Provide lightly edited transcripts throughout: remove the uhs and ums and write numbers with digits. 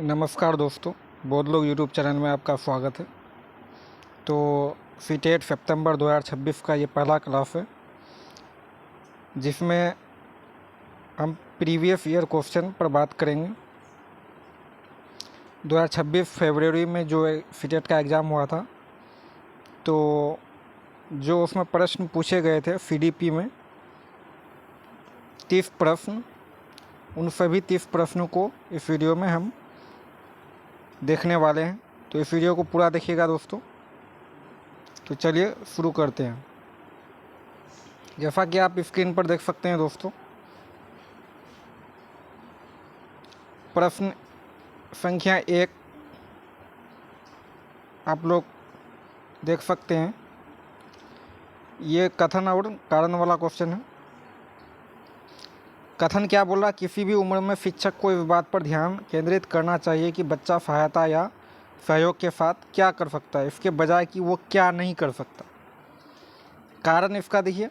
नमस्कार दोस्तों, बहुत लोग यूट्यूब चैनल में आपका स्वागत है। तो सीटेट सितंबर 2026 का ये पहला क्लास है जिसमें हम प्रीवियस ईयर क्वेश्चन पर बात करेंगे। 2026 फरवरी में जो सीटेट का एग्ज़ाम हुआ था, तो जो उसमें प्रश्न पूछे गए थे सीडीपी में 30 प्रश्न, उन सभी 30 प्रश्नों को इस वीडियो में हम देखने वाले हैं। तो इस वीडियो को पूरा देखिएगा दोस्तों। तो चलिए शुरू करते हैं। जैसा कि आप स्क्रीन पर देख सकते हैं दोस्तों, प्रश्न संख्या 1 आप लोग देख सकते हैं। ये कथन और कारण वाला क्वेश्चन है। कथन क्या बोल रहा, किसी भी उम्र में शिक्षक को इस बात पर ध्यान केंद्रित करना चाहिए कि बच्चा सहायता या सहयोग के साथ क्या कर सकता है, इसके बजाय कि वो क्या नहीं कर सकता। कारण इसका देखिए,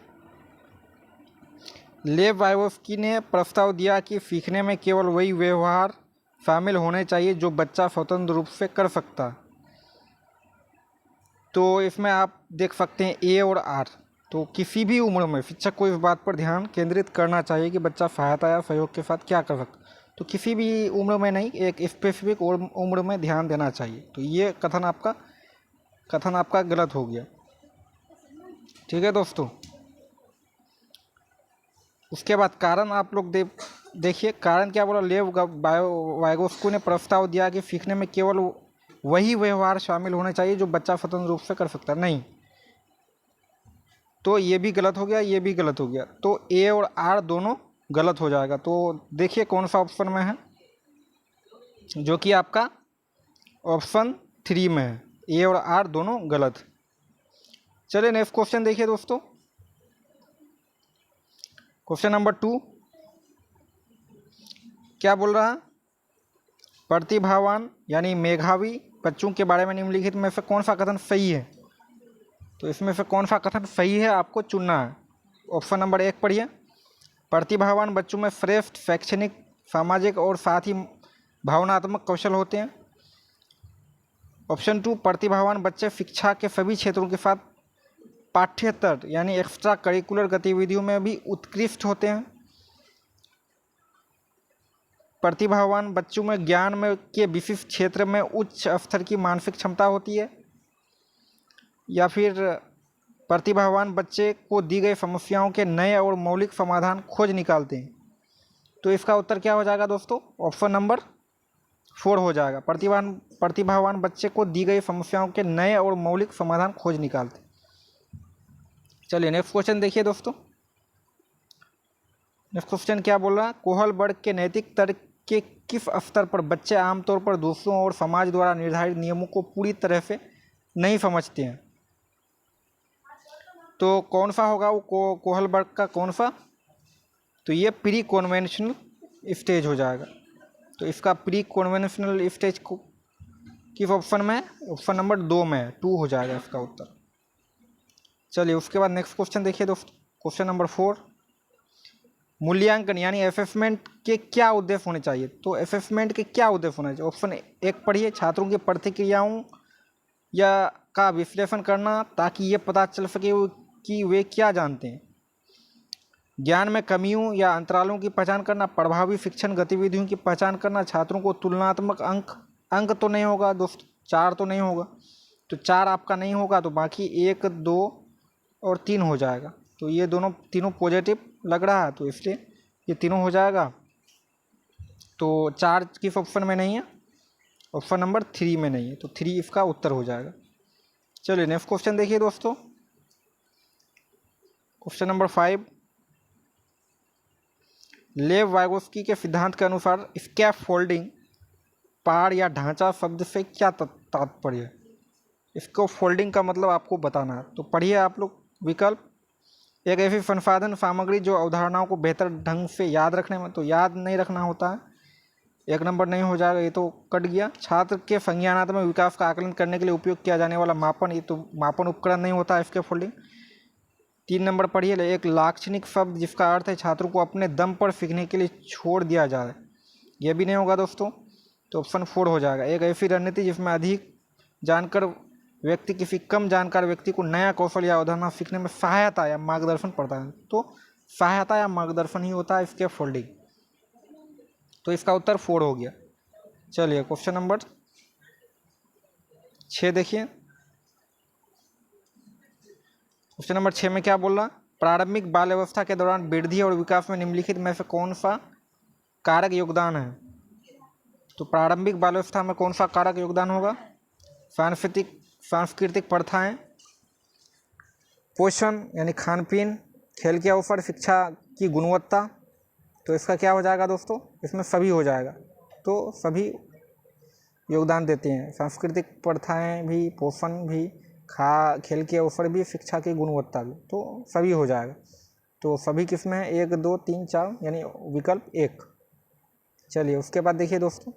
लेव वाइवोस्की ने प्रस्ताव दिया कि सीखने में केवल वही व्यवहार शामिल होने चाहिए जो बच्चा स्वतंत्र रूप से कर सकता है। तो इसमें आप देख सकते हैं ए और आर। तो किसी भी उम्र में शिक्षक को इस बात पर ध्यान केंद्रित करना चाहिए कि बच्चा सहायता या सहयोग के साथ क्या कर सकता है। तो किसी भी उम्र में नहीं, एक स्पेसिफिक उम्र में ध्यान देना चाहिए। तो ये कथन आपका गलत हो गया। ठीक है दोस्तों। उसके बाद कारण आप लोग देखिए, कारण क्या बोला, लेव वाइगोस्की ने प्रस्ताव दिया कि सीखने में केवल वही व्यवहार शामिल होने चाहिए जो बच्चा स्वतंत्र रूप से कर सकता है। नहीं, तो ये भी गलत हो गया, ये भी गलत हो गया। तो ए और आर दोनों गलत हो जाएगा। तो देखिए कौन सा ऑप्शन में है, जो कि आपका ऑप्शन 3 में है। ए और आर दोनों गलत। चलिए नेक्स्ट क्वेश्चन देखिए दोस्तों। क्वेश्चन नंबर 2 क्या बोल रहा है, प्रतिभावान यानी मेधावी बच्चों के बारे में निम्नलिखित में से कौन सा कथन सही है। तो इसमें से कौन सा कथन सही है आपको चुनना है। ऑप्शन नंबर 1 पढ़िए, प्रतिभावान बच्चों में श्रेष्ठ शैक्षणिक, सामाजिक और साथ ही भावनात्मक कौशल होते हैं। ऑप्शन 2, प्रतिभावान बच्चे शिक्षा के सभी क्षेत्रों के साथ पाठ्येतर यानी एक्स्ट्रा करिकुलर गतिविधियों में भी उत्कृष्ट होते हैं। प्रतिभावान बच्चों में ज्ञान में के विशिष्ट क्षेत्र में उच्च स्तर की मानसिक क्षमता होती है। या फिर प्रतिभावान बच्चे को दी गई समस्याओं के नए और मौलिक समाधान खोज निकालते हैं। तो इसका उत्तर क्या हो जाएगा दोस्तों, ऑप्शन नंबर 4 हो जाएगा। प्रतिभावान बच्चे को दी गई समस्याओं के नए और मौलिक समाधान खोज निकालते। चलिए नेक्स्ट क्वेश्चन देखिए दोस्तों। नेक्स्ट क्वेश्चन क्या बोल रहा है, कोहलबर्ग के नैतिक तर्क के किस स्तर पर बच्चे आमतौर पर दूसरों और समाज द्वारा निर्धारित नियमों को पूरी तरह से नहीं समझते हैं। तो कौन सा होगा वो कोहलबर्ग का कौन सा, तो ये प्री कॉन्वेंशनल स्टेज हो जाएगा। तो इसका प्री कॉन्वेंशनल स्टेज को किस ऑप्शन में है, ऑप्शन नंबर 2 में है, 2 हो जाएगा इसका उत्तर। चलिए उसके बाद नेक्स्ट क्वेश्चन देखिए दोस्तों। क्वेश्चन नंबर 4, मूल्यांकन यानी असेसमेंट के क्या उद्देश्य होने चाहिए। तो असेसमेंट के क्या उद्देश्य होने चाहिए। ऑप्शन 1 पढ़िए, छात्रों की प्रतिक्रियाओं या का विश्लेषण करना ताकि ये पता चल सके कि वे क्या जानते हैं। ज्ञान में कमियों या अंतरालों की पहचान करना, प्रभावी शिक्षण गतिविधियों की पहचान करना, छात्रों को तुलनात्मक अंक तो नहीं होगा दोस्तों, 4 तो नहीं होगा। तो 4 आपका नहीं होगा, तो बाकी 1, 2 और 3 हो जाएगा। तो ये तीनों पॉजिटिव लग रहा है, तो इसलिए ये तीनों हो जाएगा। तो 4 किस ऑप्शन में नहीं है, ऑप्शन नंबर 3 में नहीं है। तो 3 इसका उत्तर हो जाएगा। चलिए नेक्स्ट क्वेश्चन देखिए दोस्तों। क्वेश्चन नंबर 5, लेव वाइगोस्की के सिद्धांत के अनुसार स्कैफोल्डिंग पहाड़ या ढांचा शब्द से क्या तात्पर्य है। इसको फोल्डिंग का मतलब आपको बताना है। तो पढ़िए आप लोग विकल्प, एक ऐसी संसाधन सामग्री जो अवधारणाओं को बेहतर ढंग से याद रखने में, तो याद नहीं रखना होता है, 1 नंबर नहीं हो जाएगा, ये तो कट गया। छात्र के संज्ञानात्मक विकास का आकलन करने के लिए उपयोग किया जाने वाला मापन, ये तो मापन उपकरण नहीं होता है स्कैफोल्डिंग। 3 नंबर पढ़िए, एक लाक्षणिक शब्द जिसका अर्थ है छात्रों को अपने दम पर सीखने के लिए छोड़ दिया जाए, यह भी नहीं होगा दोस्तों। तो ऑप्शन 4 हो जाएगा। एक ऐसी रणनीति जिसमें अधिक जानकर व्यक्ति किसी कम जानकार व्यक्ति को नया कौशल या अवधारणा सीखने में सहायता या मार्गदर्शन प्रदान है। तो सहायता या मार्गदर्शन ही होता है इसके फोल्डिंग। तो इसका उत्तर 4 हो गया। चलिए क्वेश्चन नंबर 6 देखिए। क्वेश्चन नंबर 6 में क्या बोल रहा, प्रारंभिक बाल्यावस्था के दौरान वृद्धि और विकास में निम्नलिखित में से कौन सा कारक योगदान है। तो प्रारंभिक बाल्यावस्था में कौन सा कारक योगदान होगा। सांस्कृतिक प्रथाएं, पोषण यानी खान पीन, खेल के अवसर, शिक्षा की गुणवत्ता। तो इसका क्या हो जाएगा दोस्तों, इसमें सभी हो जाएगा। तो सभी योगदान देते हैं, सांस्कृतिक प्रथाएं भी, पोषण भी, खेल के अवसर भी, शिक्षा की गुणवत्ता भी। तो सभी हो जाएगा। तो सभी किसमें है, 1 2 3 4 यानी विकल्प 1। चलिए उसके बाद देखिए दोस्तों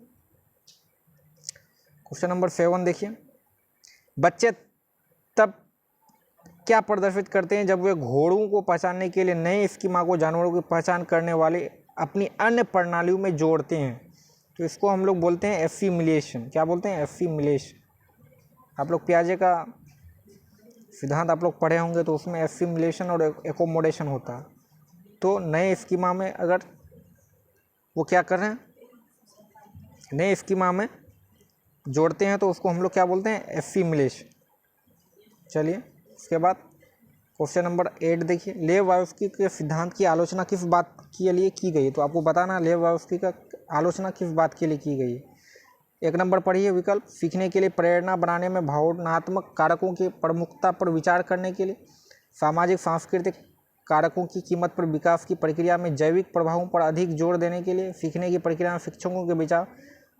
क्वेश्चन नंबर 7 देखिए। बच्चे तब क्या प्रदर्शित करते हैं जब वे घोड़ों को पहचानने के लिए नए स्कीमा को जानवरों की पहचान करने वाले अपनी अन्य प्रणालियों में जोड़ते हैं। तो इसको हम लोग बोलते हैं एफिमिलेशन। क्या बोलते हैं, एफिमिलेशन। आप लोग पियाजे का सिद्धांत आप लोग पढ़े होंगे, तो उसमें एफिमिलेशन और एकोमोडेशन होता है। तो नए स्कीमा में अगर वो क्या कर रहे हैं, नए स्कीमा में जोड़ते हैं, तो उसको हम लोग क्या बोलते हैं, एफिमिलेशन। चलिए उसके बाद क्वेश्चन नंबर 8 देखिए। लेव-वायस्की के सिद्धांत की आलोचना किस बात के लिए की गई है। तो आपको बताना लेव-वायस्की का आलोचना किस बात के लिए की गई है। 1 नंबर पढ़िए विकल्प, सीखने के लिए प्रेरणा बनाने में भावनात्मक कारकों की प्रमुखता पर विचार करने के लिए, सामाजिक सांस्कृतिक कारकों की कीमत पर विकास की प्रक्रिया में जैविक प्रभावों पर अधिक जोर देने के लिए, सीखने की प्रक्रिया में शिक्षकों के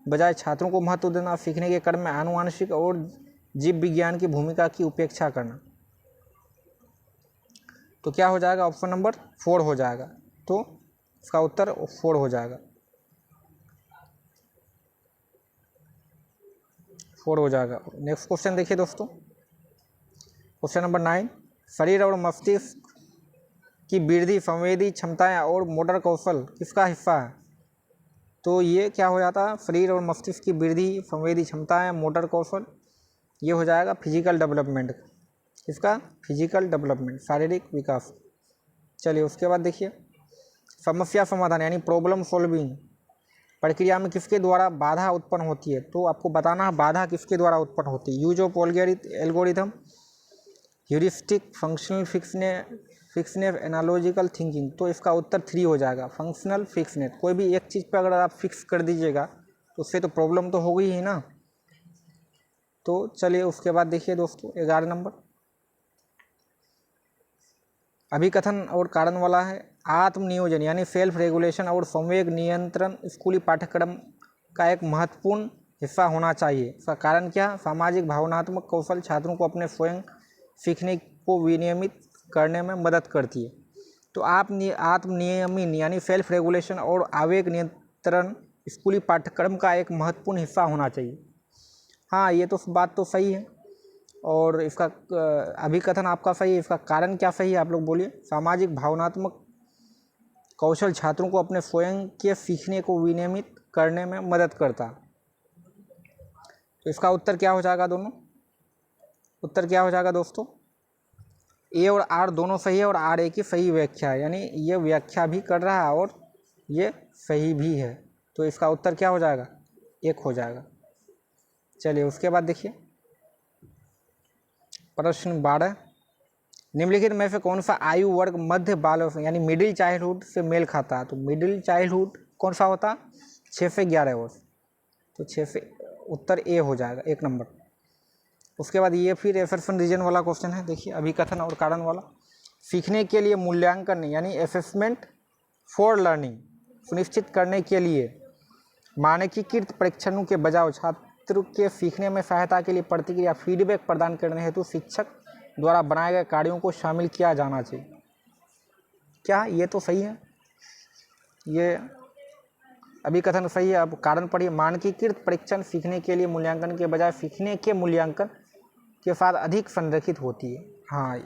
बजाय छात्रों को महत्व देना, सीखने के क्रम में आनुवंशिक और जीव विज्ञान की भूमिका की उपेक्षा करना। तो क्या हो जाएगा, ऑप्शन नंबर 4 हो जाएगा। तो इसका उत्तर 4 हो जाएगा, 4 हो जाएगा। नेक्स्ट क्वेश्चन देखिए दोस्तों, क्वेश्चन नंबर 9। शरीर और मस्तिष्क की वृद्धि, संवेदी क्षमताएं और मोटर कौशल किसका हिस्सा है। तो ये क्या हो जाता है, शरीर और मस्तिष्क की वृद्धि, संवेदी क्षमताएं, मोटर कौशल, ये हो जाएगा फिजिकल डेवलपमेंट। इसका फिजिकल डेवलपमेंट, शारीरिक विकास। चलिए उसके बाद देखिए समस्या समाधान यानी प्रॉब्लम सॉल्विंग प्रक्रिया में किसके द्वारा बाधा उत्पन्न होती है। तो आपको बताना है बाधा किसके द्वारा उत्पन्न होती है। Use of algorithm, heuristic, functional fixedness, analogical thinking. तो इसका उत्तर 3 हो जाएगा, फंक्शनल फिक्सनेस। कोई भी एक चीज़ पर अगर आप फिक्स कर दीजिएगा तो उससे तो प्रॉब्लम तो हो गई ही ना। तो चलिए उसके बाद देखिए दोस्तों 11 नंबर, अभिकथन और कारण वाला है। आत्मनियोजन यानी सेल्फ रेगुलेशन और संवेग नियंत्रण स्कूली पाठ्यक्रम का एक महत्वपूर्ण हिस्सा होना चाहिए। इसका कारण क्या, सामाजिक भावनात्मक कौशल छात्रों को अपने स्वयं सीखने को विनियमित करने में मदद करती है। तो आत्मनियमन यानी सेल्फ रेगुलेशन और आवेग नियंत्रण स्कूली पाठ्यक्रम का एक महत्वपूर्ण हिस्सा होना चाहिए। हाँ ये तो बात तो सही है, और इसका अभिकथन आपका सही है। इसका कारण क्या सही है आप लोग बोलिए। सामाजिक भावनात्मक कौशल छात्रों को अपने स्वयं के सीखने को विनियमित करने में मदद करता। तो इसका उत्तर क्या हो जाएगा, दोनों उत्तर क्या हो जाएगा दोस्तों, ए और आर दोनों सही है और आर ए की सही व्याख्या है, यानी ये व्याख्या भी कर रहा है और ये सही भी है। तो इसका उत्तर क्या हो जाएगा, 1 हो जाएगा। चलिए उसके बाद देखिए प्रश्न 12, निम्नलिखित में से कौन सा आयु वर्ग मध्य बाल यानी मिडिल चाइल्डहुड से मेल खाता है। तो मिडिल चाइल्डहुड कौन सा होता है, 6 से 11 वर्ष। तो 6 से उत्तर ए हो जाएगा, 1 नंबर। उसके बाद ये फिर एफर्सन रीजन वाला क्वेश्चन है, देखिए अभिकथन और कारण वाला। सीखने के लिए मूल्यांकन यानी असेसमेंट फॉर लर्निंग सुनिश्चित करने के लिए मानकीकृत परीक्षणों के बजाय छात्र के सीखने में सहायता के लिए प्रतिक्रिया फीडबैक प्रदान करने हेतु शिक्षक द्वारा बनाए गए कार्यों को शामिल किया जाना चाहिए। क्या ये तो सही है, ये अभिकथन सही है। अब कारण पढ़िए, मानकीकृत परीक्षण सीखने के लिए मूल्यांकन के बजाय सीखने के मूल्यांकन के साथ अधिक संरेखित होती है। हाँ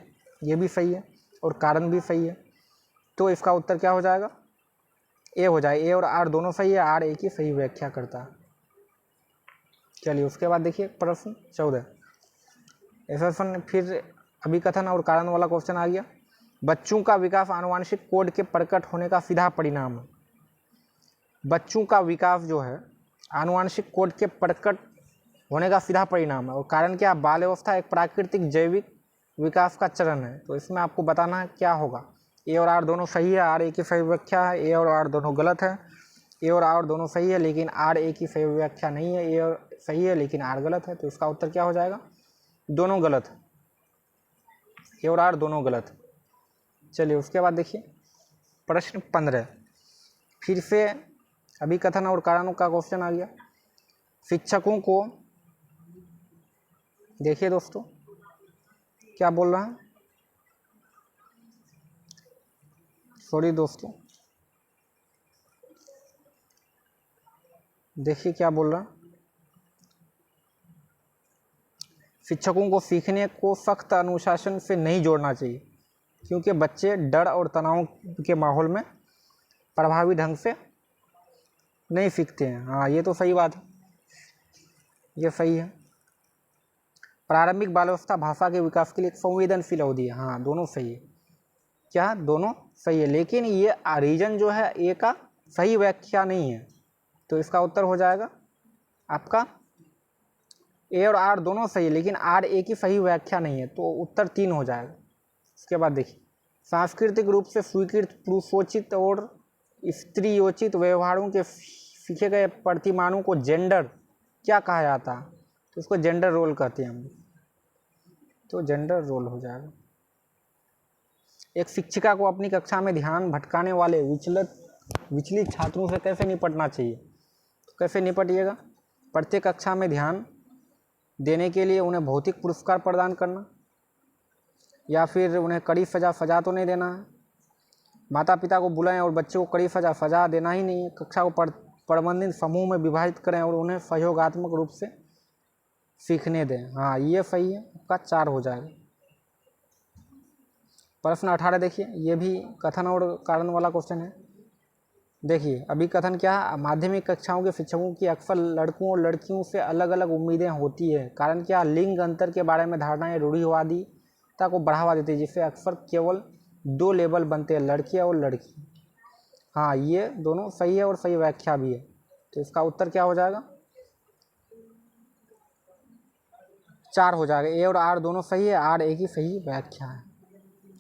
ये भी सही है और कारण भी सही है। तो इसका उत्तर क्या हो जाएगा, ए हो जाए। ए और आर दोनों सही है, आर ए की सही व्याख्या करता है। चलिए उसके बाद देखिए प्रश्न 14 FF1 फिर अभिकथन और कारण वाला क्वेश्चन आ गया। बच्चों का विकास आनुवंशिक कोड के प्रकट होने का सीधा परिणाम है। बच्चों का विकास जो है आनुवंशिक कोड के प्रकट होने का सीधा परिणाम है। और कारण क्या, बाल अवस्था एक प्राकृतिक जैविक विकास का चरण है। तो इसमें आपको बताना है क्या होगा। ए और आर दोनों सही है, आर ए की सही व्याख्या है, ए और आर दोनों गलत है। ए और आर दोनों सही है लेकिन आर ए की सही व्याख्या नहीं है, ए और सही है लेकिन आर गलत है। तो इसका उत्तर क्या हो जाएगा, दोनों गलत है, ए और आर दोनों गलत है। चलिए उसके बाद देखिए प्रश्न 15 फिर से अभिकथन और कारणों का क्वेश्चन आ गया। शिक्षकों को देखिए दोस्तों क्या बोल रहा है, सॉरी दोस्तों, देखिए क्या बोल रहा है। शिक्षकों को सीखने को सख्त अनुशासन से नहीं जोड़ना चाहिए क्योंकि बच्चे डर और तनाव के माहौल में प्रभावी ढंग से नहीं सीखते हैं। हाँ ये तो सही बात है, ये सही है। प्रारंभिक बाल्यावस्था भाषा के विकास के लिए एक संवेदनशील अवधि है। हाँ दोनों सही है, क्या दोनों सही है, लेकिन ये रीजन जो है ए का सही व्याख्या नहीं है। तो इसका उत्तर हो जाएगा आपका ए और आर दोनों सही है लेकिन आर ए की सही व्याख्या नहीं है। तो उत्तर 3 हो जाएगा। इसके बाद देखिए सांस्कृतिक रूप से स्वीकृत पुरुषोचित और स्त्रीयोचित व्यवहारों के सीखे गए प्रतिमानों को जेंडर क्या कहा जाता है। तो इसको जेंडर रोल कहते हैं हम। तो जेंडर रोल हो जाएगा। एक शिक्षिका को अपनी कक्षा में ध्यान भटकाने वाले विचलित छात्रों से कैसे निपटना चाहिए। तो कैसे निपटिएगा, प्रत्येक कक्षा में ध्यान देने के लिए उन्हें भौतिक पुरस्कार प्रदान करना, या फिर उन्हें कड़ी सजा तो नहीं देना है। माता पिता को बुलाएं और बच्चे को कड़ी सजा देना ही नहीं है। कक्षा को प्रबंधित समूह में विभाजित करें और उन्हें सहयोगात्मक रूप से सीखने दें। हाँ ये सही है, आपका 4 हो जाएगा। प्रश्न 18 देखिए, ये भी कथन और कारण वाला क्वेश्चन है। देखिए अभी कथन क्या है, माध्यमिक कक्षाओं के शिक्षकों की अक्सर लड़कों और लड़कियों से अलग अलग उम्मीदें होती है। कारण क्या, लिंग अंतर के बारे में धारणाएं रूढ़िवादिता को बढ़ावा देती है, जिससे अक्सर केवल 2 लेवल बनते हैं, लड़कियां और लड़की। हाँ ये दोनों सही है और सही व्याख्या भी है। तो इसका उत्तर क्या हो जाएगा, 4 हो जाएगा। ए और आर दोनों सही है, आर ए की सही व्याख्या है।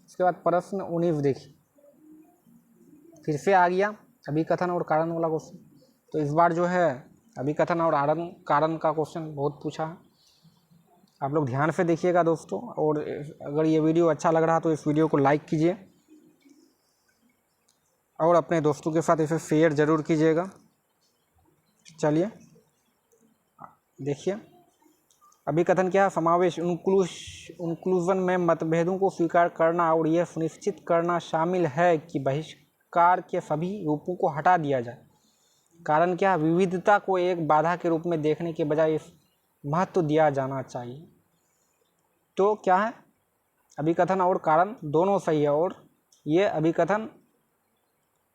उसके बाद प्रश्न 19 देखिए, फिर से आ गया अभिकथन और कारण वाला क्वेश्चन। तो इस बार जो है अभिकथन और कारण का क्वेश्चन बहुत पूछा है। आप लोग ध्यान से देखिएगा दोस्तों, और अगर ये वीडियो अच्छा लग रहा तो इस वीडियो को लाइक कीजिए और अपने दोस्तों के साथ इसे शेयर ज़रूर कीजिएगा। चलिए देखिए अभिकथन क्या है, समावेश इंक्लूजन में मतभेदों को स्वीकार करना और यह सुनिश्चित करना शामिल है कि बहिष्कार के सभी रूपों को हटा दिया जाए। कारण क्या, विविधता को एक बाधा के रूप में देखने के बजाय महत्व दिया जाना चाहिए। तो क्या है, अभिकथन और कारण दोनों सही है, और ये अभिकथन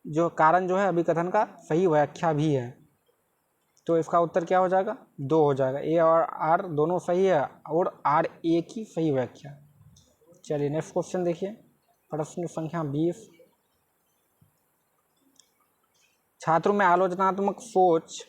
जो कारण जो है अभिकथन का सही व्याख्या भी है। तो इसका उत्तर क्या हो जाएगा, 2 हो जाएगा। ए और आर दोनों सही है और आर ए की सही व्याख्या। चलिए नेक्स्ट क्वेश्चन देखिए, प्रश्न संख्या 20। छात्रों में आलोचनात्मक सोच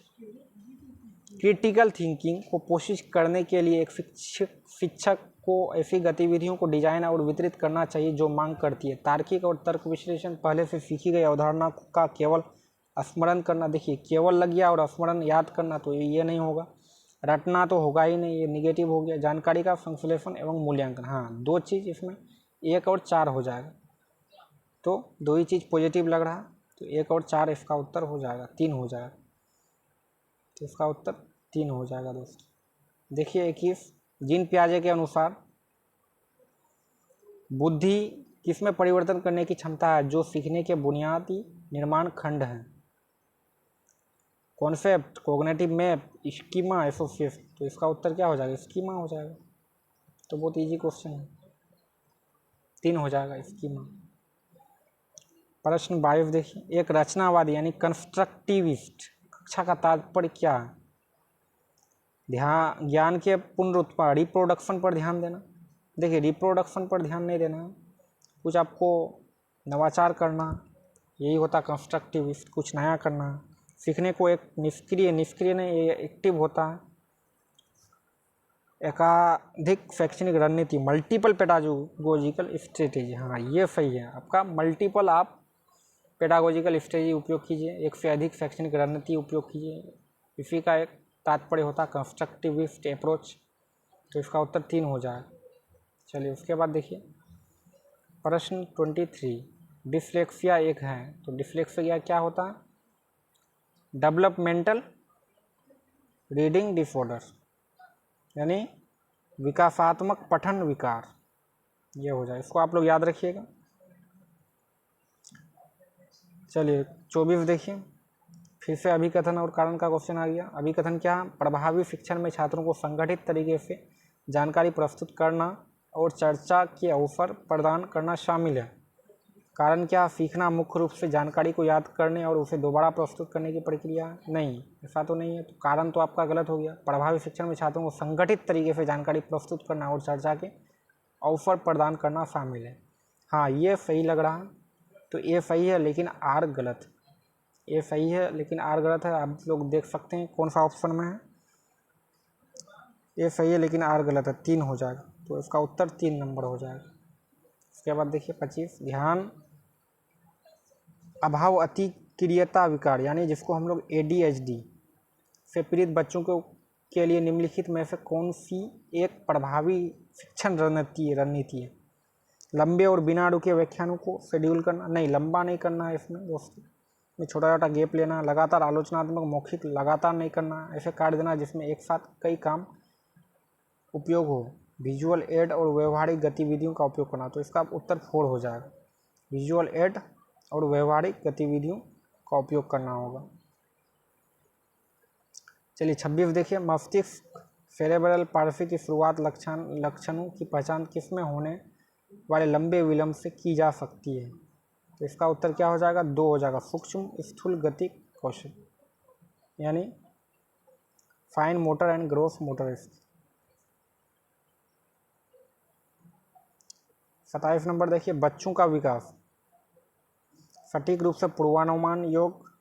क्रिटिकल थिंकिंग को पोषित करने के लिए एक शिक्षक को ऐसी गतिविधियों को डिजाइन और वितरित करना चाहिए जो मांग करती है। तार्किक और तर्क विश्लेषण, पहले से सीखी गई अवधारणा का केवल स्मरण करना। देखिए केवल लग गया और स्मरण याद करना, तो ये नहीं होगा। रटना तो होगा ही नहीं, ये निगेटिव हो गया। जानकारी का संश्लेषण एवं मूल्यांकन, हाँ 2 चीज़ इसमें 1 और 4 हो जाएगा। तो 2 ही चीज़ पॉजिटिव लग रहा है, तो 1 और 4 इसका उत्तर हो जाएगा, 3 हो जाएगा। तो इसका उत्तर 3 हो जाएगा दोस्तों। देखिए 21, जीन पियाजे के अनुसार बुद्धि किसमें परिवर्तन करने की क्षमता है, जो सीखने के बुनियादी निर्माण खंड हैं। Concept, cognitive map, schema, association. तो इसका उत्तर क्या हो जाएगा, स्कीमा हो जाएगा। तो बहुत इजी क्वेश्चन है, 3 हो जाएगा स्कीमा। प्रश्न 22 देखिए, एक रचनावादी यानी कंस्ट्रक्टिविस्ट कक्षा का तात्पर्य क्या है। ध्यान ज्ञान के पुनरुत्पादन रिप्रोडक्शन पर ध्यान देना। देखिए रिप्रोडक्शन पर ध्यान नहीं देना, कुछ आपको नवाचार करना, यही होता कंस्ट्रक्टिव, कुछ नया करना। सीखने को एक निष्क्रिय नहीं, ये एक्टिव होता है। एकाधिक शैक्षणिक रणनीति मल्टीपल पेडागोजिकल स्ट्रेटेजी, हाँ ये सही है आपका। मल्टीपल आप पेडागोजिकल स्ट्रेटेजी उपयोग कीजिए, एक से अधिक शैक्षणिक रणनीति उपयोग कीजिए, इसी का एक तात्पर्य होता कंस्ट्रक्टिविस्ट अप्रोच। तो इसका उत्तर 3 हो जाए। चलिए उसके बाद देखिए प्रश्न 23, डिस्लेक्सिया एक है, तो डिस्लेक्सिया क्या होता है? डेवलपमेंटल रीडिंग डिसऑर्डर, यानी विकासात्मक पठन विकार, ये हो जाए। इसको आप लोग याद रखिएगा। चलिए 24 देखिए, फिर से अभिकथन और कारण का क्वेश्चन आ गया। अभिकथन क्या है? प्रभावी शिक्षण में छात्रों को संगठित तरीके से जानकारी प्रस्तुत करना और चर्चा के अवसर प्रदान करना शामिल है। कारण क्या? सीखना मुख्य रूप से जानकारी को याद करने और उसे दोबारा प्रस्तुत करने की प्रक्रिया नहीं, ऐसा तो नहीं है। तो कारण तो आपका गलत हो गया। प्रभावी शिक्षण में छात्रों को संगठित तरीके से जानकारी प्रस्तुत करना और चर्चा के अवसर प्रदान करना शामिल है। हाँ ये सही लग रहा है, तो ये सही है लेकिन आर गलत। ये सही है लेकिन आर गलत है। आप लोग देख सकते हैं कौन सा ऑप्शन में है। ये सही है लेकिन आर गलत है, 3 हो जाएगा। तो इसका उत्तर 3 नंबर हो जाएगा। उसके बाद देखिए 25, ध्यान अभाव अतिक्रियता विकार, यानी जिसको हम लोग ADHD से पीड़ित बच्चों के लिए निम्नलिखित में से कौन सी एक प्रभावी शिक्षण रणनीति है? लंबे और बिना रुके व्याख्यानों को शेड्यूल करना, नहीं लंबा नहीं करना है इसमें दोस्तों, में छोटा छोटा गैप लेना, लगातार आलोचनात्मक मौखिक लगातार नहीं करना, ऐसे काट देना जिसमें एक साथ कई काम उपयोग हो, विजुअल एड और व्यवहारिक गतिविधियों का उपयोग करना। तो इसका उत्तर 4 हो जाएगा। विजुअल एड और व्यवहारिक गतिविधियों का उपयोग करना होगा। चलिए 26 देखिए, मस्तिष्क सेरेब्रल पाल्सी की शुरुआत लक्षणों की पहचान किसमें होने वाले लंबे विलंब से की जा सकती है? तो इसका उत्तर क्या हो जाएगा? 2 हो जाएगा। सूक्ष्म स्थूल गति कौशल, यानी fine motor and gross motor. 27 नंबर देखिए, बच्चों का विकास सटीक रूप से पूर्वानुमान योग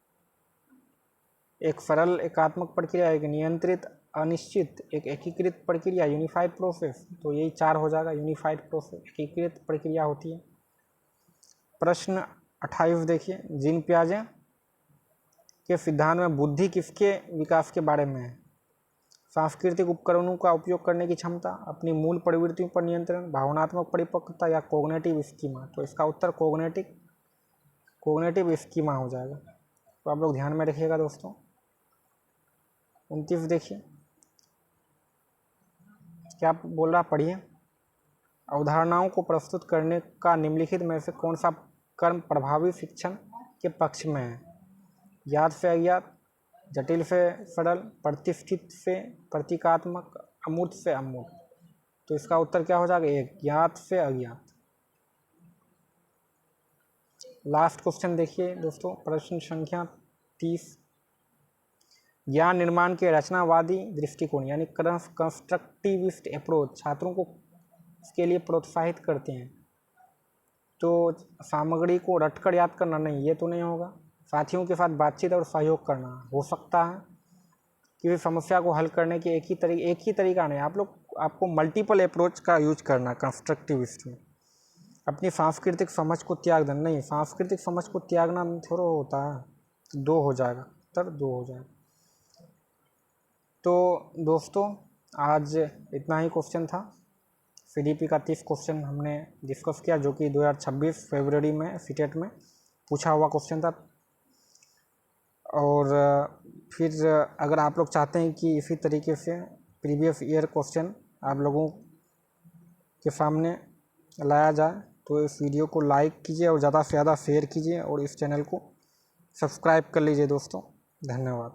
एक सरल एकात्मक प्रक्रिया, एक नियंत्रित अनिश्चित, एक एकीकृत प्रक्रिया, यूनिफाइड प्रोसेस। तो यही 4 हो जाएगा। यूनिफाइड प्रोसेस एकीकृत प्रक्रिया होती है। प्रश्न 28 देखिए, जीन पियाजे के सिद्धांत में बुद्धि किसके विकास के बारे में है? सांस्कृतिक उपकरणों का उपयोग करने की क्षमता, अपनी मूल प्रवृत्तियों पर नियंत्रण, भावनात्मक परिपक्वता या कोग्निटिव स्कीमा। तो इसका उत्तर कोग्निटिव स्कीमा हो जाएगा। तो आप लोग ध्यान में रखिएगा दोस्तों। 29 देखिए, क्या बोल रहा, पढ़िए। अवधारणाओं को प्रस्तुत करने का निम्नलिखित में से कौन सा कर्म प्रभावी शिक्षण के पक्ष में है? याद से अज्ञात, जटिल से सरल, प्रतिष्ठित से प्रतीकात्मक, अमूर्त से अमूर्त। तो इसका उत्तर क्या हो जाएगा? 1, ज्ञात से अज्ञात। लास्ट क्वेश्चन देखिए दोस्तों, प्रश्न संख्या 30, ज्ञान निर्माण के रचनावादी दृष्टिकोण यानी कंस्ट्रक्टिविस्ट अप्रोच छात्रों को इसके लिए प्रोत्साहित करते हैं। तो सामग्री को रटकर याद करना नहीं, ये तो नहीं होगा। साथियों के साथ बातचीत और सहयोग करना हो सकता है। किसी समस्या को हल करने की एक ही तरीका नहीं, आपको मल्टीपल अप्रोच का यूज करना कंस्ट्रक्टिविस्ट में। अपनी सांस्कृतिक समझ को त्याग देना नहीं, सांस्कृतिक समझ को त्यागना थोड़ा होता है। 2 हो जाएगा, उत्तर 2 हो जाएगा। तो दोस्तों आज इतना ही क्वेश्चन था। CDP का 30 क्वेश्चन हमने डिस्कस किया, जो कि 2026 फरवरी में सीटेट में पूछा हुआ क्वेश्चन था। और फिर अगर आप लोग चाहते हैं कि इसी तरीके से प्रीवियस ईयर क्वेश्चन आप लोगों के सामने लाया जाए, तो इस वीडियो को लाइक कीजिए और ज़्यादा से ज़्यादा शेयर कीजिए और इस चैनल को सब्सक्राइब कर लीजिए दोस्तों। धन्यवाद।